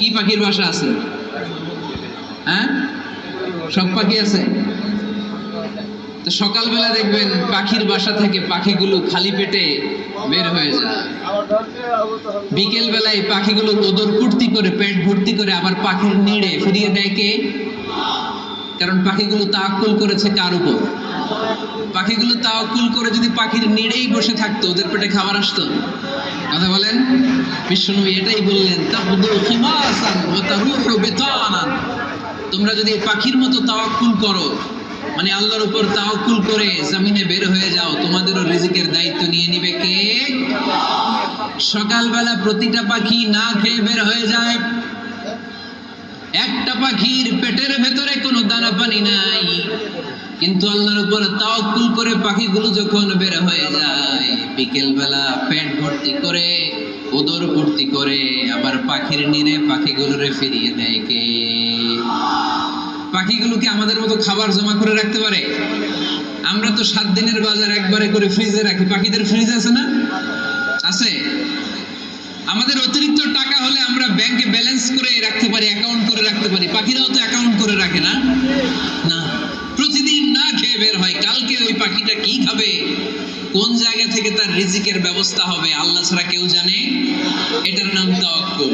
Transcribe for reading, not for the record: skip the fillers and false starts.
কি পাখির বাসা আছে? হ্যাঁ, সব পাখি আছে। তো সকালবেলা দেখবেন পাখির বাসা থেকে পাখিগুলো খালি পেটে বের হয়ে যায়। বিকেল বেলায় পাখিগুলো ওদর ফুর্তি করে পেট ভর্তি করে আবার পাখির নিড়ে ফিরিয়ে দেয় কে? কারণ পাখিগুলো তাওয়াক্কুল করেছে কার উপর? পাখিগুলো তাওয়াক্কুল করে যদি পাখির নিড়েই বসে থাকতো, ওদের পেটে খাবার আসতো? কথা বলেন। বিশ্বনবী এটাই বললেন, তাবদু খিমাসান ওয়া তারুহু বিতানান। তোমরা যদি পাখির মতো তাওয়াক্কুল করো, মানে আল্লাহর উপর তাওয়াক্কুল করে জমিনে বের হয়ে যাও, তোমাদেরও রিজিকের দায়িত্ব নিয়ে নিবে কে? সকালবেলা প্রতিটা পাখি না খেয়ে বের হয়ে যায়। একটা পাখির পেটের ভেতরে কোনো দানা পানি নাই, কিন্তু আল্লাহর উপর তাওয়াক্কুল করে পাখিগুলো যখন বের হয়ে যায়, বিকেল বেলা পেট ভর্তি করে ওদর ভর্তি করে আবার পাখির নিরে পাখিগুলোরে ফিরিয়ে দেয় কে? পাখিগুলো কি আমাদের মতো খাবার জমা করে রাখতে পারে? আমরা তো 7 দিনের বাজার একবারে করে ফ্রিজে রাখি। পাখিদের ফ্রিজ আছে না? আছে। আমাদের অতিরিক্ত টাকা হলে আমরা ব্যাংকে ব্যালেন্স করে রাখতে পারি, অ্যাকাউন্ট করে রাখতে পারি। পাখিরাও তো অ্যাকাউন্ট করে রাখে না? না, প্রতিদিন না খেয়ে বের হয়। কালকে ওই পাখিটা কি খাবে, কোন জায়গা থেকে তার রিজিকের ব্যবস্থা হবে, আল্লাহ ছাড়া কেউ জানে। এটার নাম তাওয়াক্কুল।